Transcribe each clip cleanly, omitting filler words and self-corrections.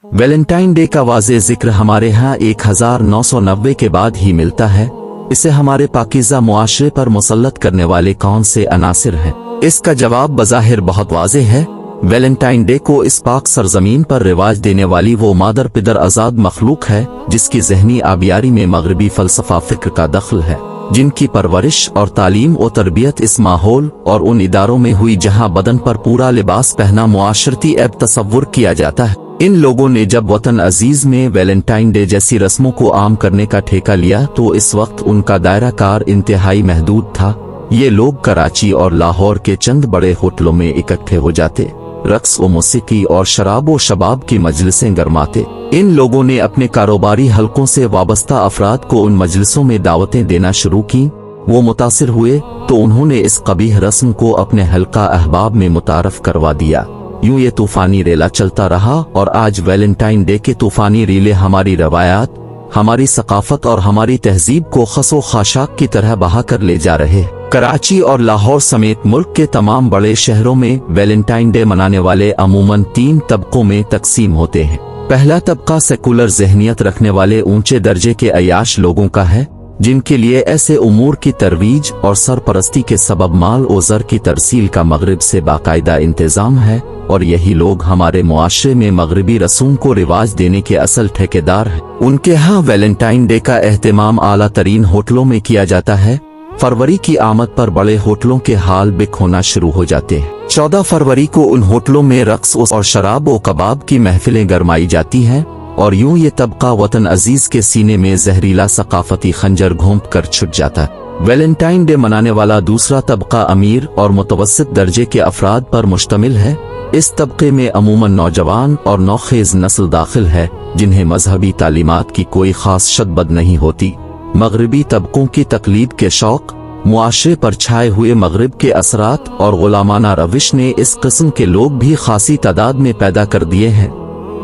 Valentine day का वाज़े जिक्र हमारे यहाँ 1990 के बाद ही मिलता है। इसे हमारे पाकीज़ा मुआशरे पर मुसल्लत करने वाले कौन से अनासिर हैं? इसका जवाब बज़ाहिर बहुत वाज़े है। वैलेंटाइन डे को इस पाक सरजमीन पर रिवाज देने वाली वो मादर पिदर आज़ाद मखलूक है जिसकी ज़हनी आबियारी में मगरबी फ़लसफ़ा फ़िक्र का दखल है, जिनकी परवरिश और तालीम और तरबियत इस माहौल और उन इदारों में हुई जहाँ बदन पर पूरा लिबास पहना मुआशरती ऐब तसव्वुर किया जाता है। इन लोगों ने जब वतन अजीज में वैलेंटाइन डे जैसी रस्मों को आम करने का ठेका लिया तो इस वक्त उनका दायरा कार इंतहाई महदूद था। ये लोग कराची और लाहौर के चंद बड़े होटलों में इकट्ठे हो जाते, रक्स व मौसीकी और शराब व शबाब की मजलिसें गरमाते। इन लोगों ने अपने कारोबारी हलकों से वाबस्ता अफराद को उन मजलिसों में दावतें देना शुरू की। वो मुतासिर हुए तो उन्होंने इस कबीह रस्म को अपने हल्का अहबाब में मुतारफ करवा दिया। यूं ये तूफानी रेला चलता रहा और आज वैलेंटाइन डे के तूफानी रीले हमारी रवायात, हमारी सकाफत और हमारी तहजीब को खसो खाशाक की तरह बहा कर ले जा रहे। कराची और लाहौर समेत मुल्क के तमाम बड़े शहरों में वैलेंटाइन डे मनाने वाले अमूमन 3 तबकों में तकसीम होते हैं। पहला तबका सेकुलर ज़हनियत रखने वाले ऊंचे दर्जे के अयाश लोगों का है, जिनके लिए ऐसे उमूर की तरवीज और सरपरस्ती के सबब माल और ज़र की तरसील का मगरिब से बाकायदा इंतज़ाम है, और यही लोग हमारे मुआशरे में मगरिबी रसूम को रिवाज देने के असल ठेकेदार हैं। उनके यहाँ वैलेंटाइन डे का एहतमाम आला तरीन होटलों में किया जाता है। फरवरी की आमद पर बड़े होटलों के हाल बिक होना शुरू हो जाते हैं। 14 फरवरी को उन होटलों में रक्स और शराब व कबाब की महफिलें गरमाई जाती हैं, और यूं ये तबका वतन अजीज के सीने में जहरीला सकाफती खंजर घोंप कर छुट जाता है। वैलेंटाइन डे मनाने वाला दूसरा तबका अमीर और मुतवस्सित दर्जे के अफराद पर मुश्तमिल है। इस तबके में अमूमन नौजवान और नौखेज नस्ल दाखिल है, जिन्हें मजहबी तालीमात की कोई खास शदबद नहीं होती। मगरबी तबकों की तकलीद के शौक, मुआशरे पर छाए हुए मगरिब के असरात और गुलामाना रविश ने इस किस्म के लोग भी खासी तादाद में पैदा कर दिए हैं,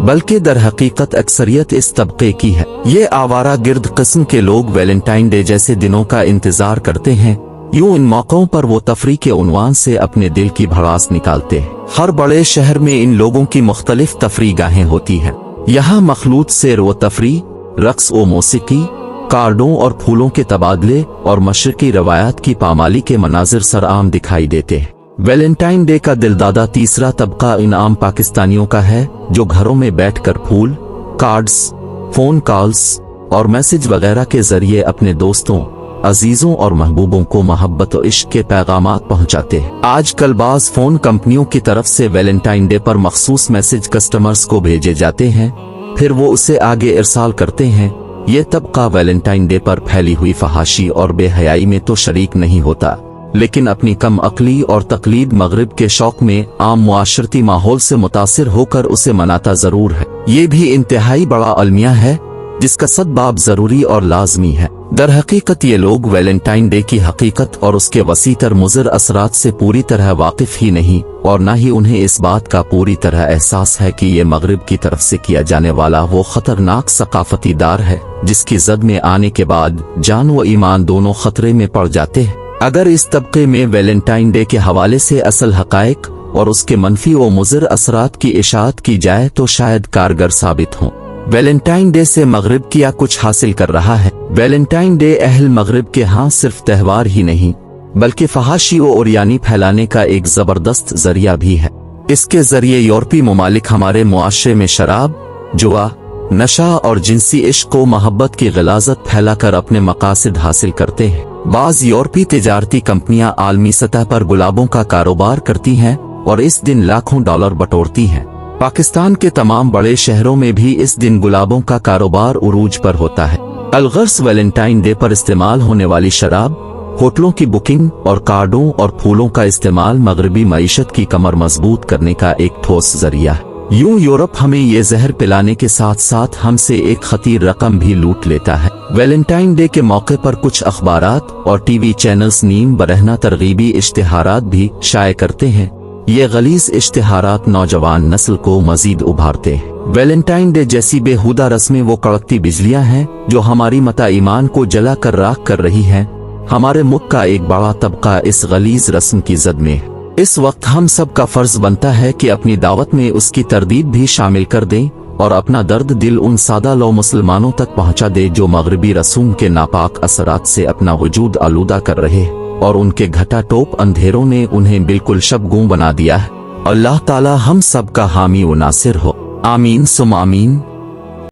बल्कि दर हकीकत अक्सरियत इस तबके की है। ये आवारा गिर्द किस्म के लोग वैलेंटाइन डे जैसे दिनों का इंतजार करते हैं। यूं इन मौक़ों पर वो तफरी के उन्वान से अपने दिल की भड़ास निकालते हैं। हर बड़े शहर में इन लोगों की मुख्तलिफ तफरी गाहें होती हैं। यहाँ मखलूत सैर व तफरी, रक्स व मौसीकी, कार्डों और फूलों के तबादले और मशरकी रवायात की पामाली के मनाजिर सरआम दिखाई देते हैं। वैलेंटाइन डे का दिलदादा तीसरा तबका इन आम पाकिस्तानियों का है जो घरों में बैठकर फूल, कार्ड्स, फोन कॉल्स और मैसेज वगैरह के जरिए अपने दोस्तों, अजीजों और महबूबों को मोहब्बत और इश्क के पैगामात पहुंचाते हैं। आजकल बाज़ फोन कंपनियों की तरफ से वैलेंटाइन डे पर मखसूस मैसेज कस्टमर्स को भेजे जाते हैं, फिर वो उसे आगे इरसाल करते हैं। ये तबका वैलेंटाइन डे पर फैली हुई फहाशी और बेहयाई में तो शरीक नहीं होता, लेकिन अपनी कम अक्ली और तकलीद मगरिब के शौक में आम मुआशरती माहौल से मुतासिर होकर उसे मनाता जरूर है। ये भी इंतहाई बड़ा अलमिया है जिसका सद्बाब जरूरी और लाजमी है। दर हकीकत ये लोग वैलेंटाइन डे की हकीकत और उसके वसीतर मुज़र असरात से पूरी तरह वाकिफ ही नहीं, और न ही उन्हें इस बात का पूरी तरह एहसास है कि ये मगरिब की तरफ से किया जाने वाला वो खतरनाक सकाफती दार है जिसकी जद में आने के बाद जान व ईमान दोनों खतरे में पड़ जाते हैं। अगर इस तबके में वैलेंटाइन डे के हवाले से असल हकायक और उसके मनफी व मुज़र असरात की इशाअत की जाए तो शायद कारगर साबित हों। वैलेंटाइन डे से मगरिब क्या कुछ हासिल कर रहा है? वैलेंटाइन डे अहल मगरिब के यहाँ सिर्फ त्यौहार ही नहीं बल्कि फहाशी व उरियानी फैलाने का एक जबरदस्त जरिया भी है। इसके जरिए यूरोपी ममालिक हमारे मुआशरे में शराब, जुआ, नशा और जिनसी इश्क व मोहब्बत की ग़लाज़त फैलाकर अपने मकासद हासिल करते हैं। बाज़ यूरोपी तिजारती कंपनियां आलमी सतह पर गुलाबों का कारोबार करती हैं और इस दिन लाखों डॉलर बटोरती हैं। पाकिस्तान के तमाम बड़े शहरों में भी इस दिन गुलाबों का कारोबार उरूज पर होता है। अलगर्स वैलेंटाइन डे पर इस्तेमाल होने वाली शराब, होटलों की बुकिंग और कार्डों और फूलों का इस्तेमाल मगरबी मईशत की कमर मजबूत करने का एक ठोस जरिया है। यूं यूरोप हमें ये जहर पिलाने के साथ साथ हमसे एक खतीर रकम भी लूट लेता है। वैलेंटाइन डे के मौके पर कुछ अखबारात और टीवी चैनल्स नीम बरहना तरगीबी इश्तिहारात भी शाये करते हैं। ये गलीज इश्तिहारात नौजवान नस्ल को मजीद उभारते हैं। वैलेंटाइन डे जैसी बेहुदा रस्में वो कड़कती बिजलियां हैं जो हमारी मता ईमान को जला कर राख कर रही हैं। हमारे मुल्क का एक बड़ा तबका इस गलीज रस्म की जद में है। इस वक्त हम सब का फर्ज बनता है कि अपनी दावत में उसकी तरदीद भी शामिल कर दें اور اپنا درد دل ان سادہ لو مسلمانوں تک پہنچا دے جو مغربی رسوم کے ناپاک اثرات سے اپنا وجود آلودہ کر رہے اور ان کے گھٹا ٹوپ اندھیروں نے انہیں بالکل شبگوں بنا دیا ہے۔ اللہ تعالی ہم سب کا حامی و ناصر ہو، آمین ثم آمین۔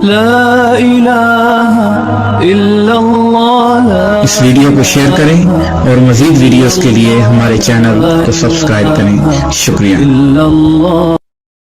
لا الہ الا اللہ۔ اس ویڈیو کو شیئر کریں اور مزید ویڈیوز کے لیے ہمارے چینل کو سبسکرائب کریں۔ شکریہ۔